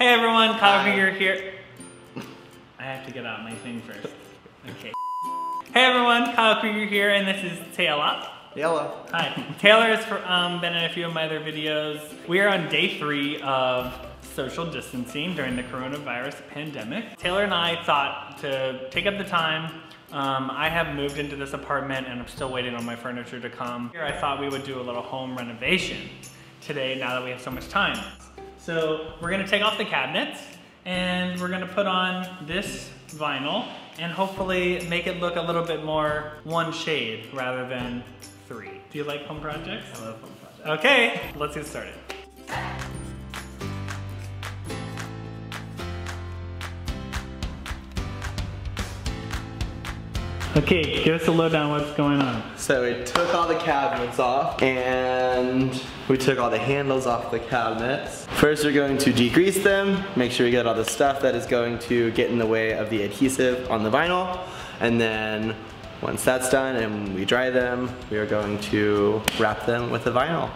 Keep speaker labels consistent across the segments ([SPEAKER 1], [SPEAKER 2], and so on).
[SPEAKER 1] Hey everyone, Krieger here. I have to get out my thing first. Okay. Hey everyone, Krieger here, and this is Taylor.
[SPEAKER 2] Hello.
[SPEAKER 1] Hi. Taylor has been in a few of my other videos. We are on day 3 of social distancing during the coronavirus pandemic. Taylor and I thought to take up the time. I have moved into this apartment and I'm still waiting on my furniture to come. Here I thought we would do a little home renovation today now that we have so much time. So we're gonna take off the cabinets and we're gonna put on this vinyl and hopefully make it look a little bit more one shade rather than 3. Do you like home projects?
[SPEAKER 2] I love home projects.
[SPEAKER 1] Okay, let's get started. Okay, give us a lowdown what's going on.
[SPEAKER 2] So we took all the cabinets off and we took all the handles off the cabinets. First we're going to degrease them, make sure we get all the stuff that is going to get in the way of the adhesive on the vinyl. And then once that's done and we dry them, we are going to wrap them with the vinyl.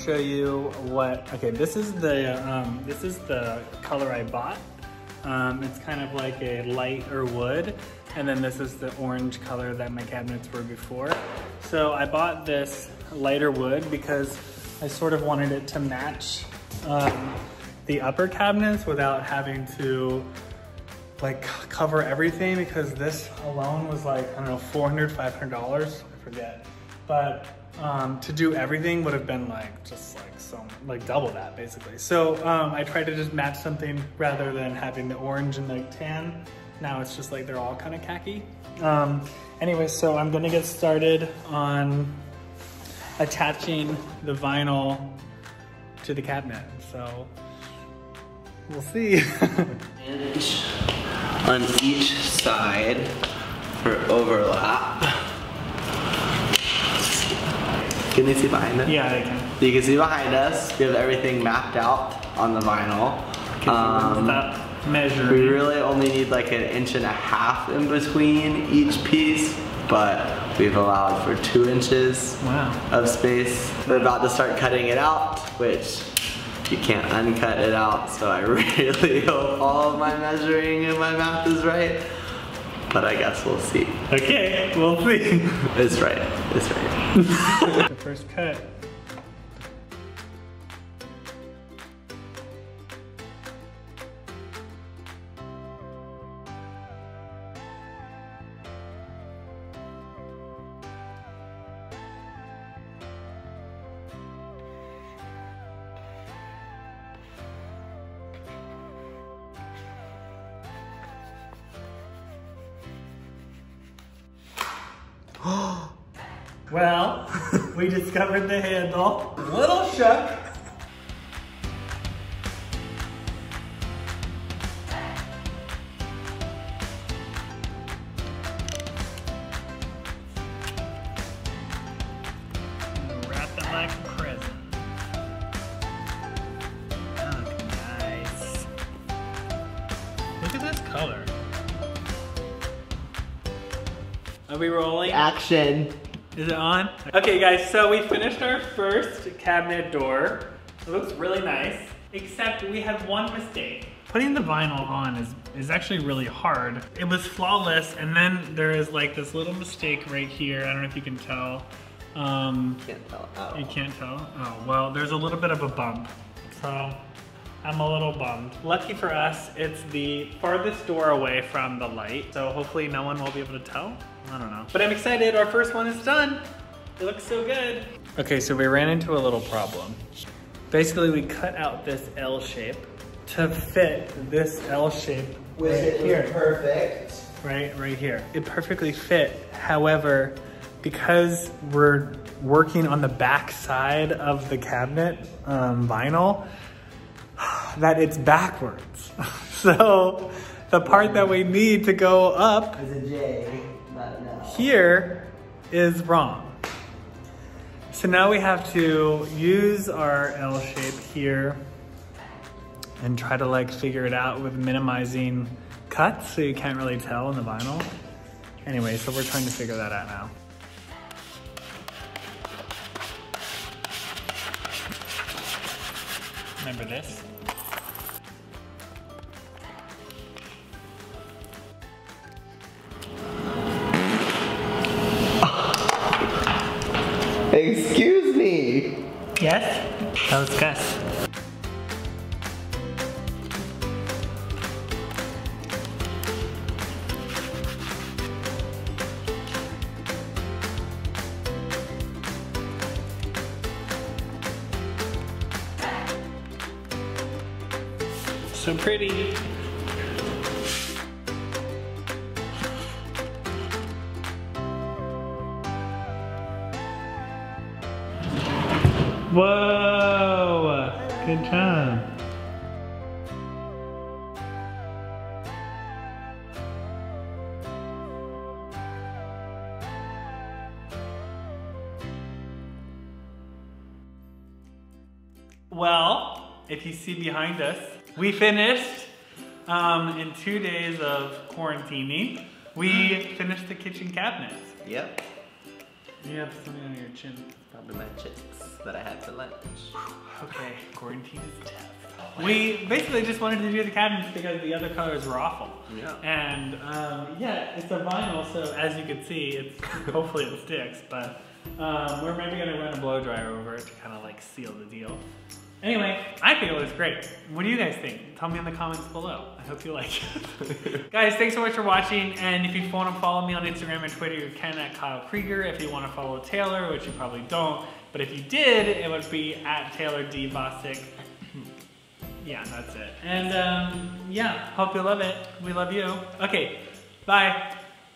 [SPEAKER 1] Show you what, okay, this is the color I bought. It's kind of like a lighter wood, and then this is the orange color that my cabinets were before. So I bought this lighter wood because I sort of wanted it to match the upper cabinets without having to like cover everything, because this alone was like, I don't know, $400, $500, I forget. But to do everything would have been like just like like double that basically. So I tried to just match something rather than having the orange and the tan. Now it's just like they're all kind of khaki. Anyway, so I'm gonna get started on attaching the vinyl to the cabinet. So we'll see.
[SPEAKER 2] Inch on each side for overlap. Can they see behind us?
[SPEAKER 1] Yeah, they can.
[SPEAKER 2] You can see behind us, we have everything mapped out on the vinyl.
[SPEAKER 1] Stop measuring.
[SPEAKER 2] We really only need like 1.5 inches in between each piece, but we've allowed for 2 inches of space. We're about to start cutting it out, which you can't uncut it out, so I really hope all of my measuring and my math is right. But I guess we'll see.
[SPEAKER 1] Okay, we'll see.
[SPEAKER 2] It's right, it's right.
[SPEAKER 1] The first cut. Well, we discovered the handle. A little shook. Wrap it like a present. Oh, nice. Look at this color. Are we rolling?
[SPEAKER 2] Action.
[SPEAKER 1] Is it on? Okay guys, so we finished our first cabinet door. It looks really nice, except we have one mistake. Putting the vinyl on is actually really hard. It was flawless, and then there is like this little mistake right here. I don't know if you can tell.
[SPEAKER 2] Can't tell at all.
[SPEAKER 1] You can't tell? Oh, well, there's a little bit of a bump. So I'm a little bummed. Lucky for us, it's the farthest door away from the light, so hopefully no one will be able to tell. I don't know. But I'm excited, our first one is done. It looks so good. Okay, so we ran into a little problem. Basically, we cut out this L shape to fit this L shape right here.
[SPEAKER 2] Perfect.
[SPEAKER 1] Right here. It perfectly fit. However, because we're working on the back side of the cabinet vinyl, that it's backwards. So the part that we need to go up
[SPEAKER 2] is a J.
[SPEAKER 1] here is wrong. So now we have to use our L shape here and try to like figure it out with minimizing cuts so you can't really tell in the vinyl. Anyway, so we're trying to figure that out now. Remember this?
[SPEAKER 2] Excuse me.
[SPEAKER 1] Yes? That was Gus. So pretty. Whoa! Good job. Well, if you see behind us, we finished in 2 days of quarantining. We finished the kitchen cabinets.
[SPEAKER 2] Yep.
[SPEAKER 1] You have something on your chin.
[SPEAKER 2] Probably my chicks that I had for lunch.
[SPEAKER 1] Okay, quarantine is tough. We basically just wanted to do the cabinets because the other colors were awful.
[SPEAKER 2] Yeah.
[SPEAKER 1] And yeah, it's a vinyl, so as you can see, it's hopefully it sticks, but we're maybe gonna run a blow dryer over it to kind of like seal the deal. Anyway, I think it looks great. What do you guys think? Tell me in the comments below. I hope you like it. Guys, thanks so much for watching. And if you want to follow me on Instagram and Twitter, you can at Kyle Krieger. If you want to follow Taylor, which you probably don't, but if you did, it would be at Taylor D. Bosick. Yeah, that's it. And yeah, hope you love it. We love you. Okay, bye.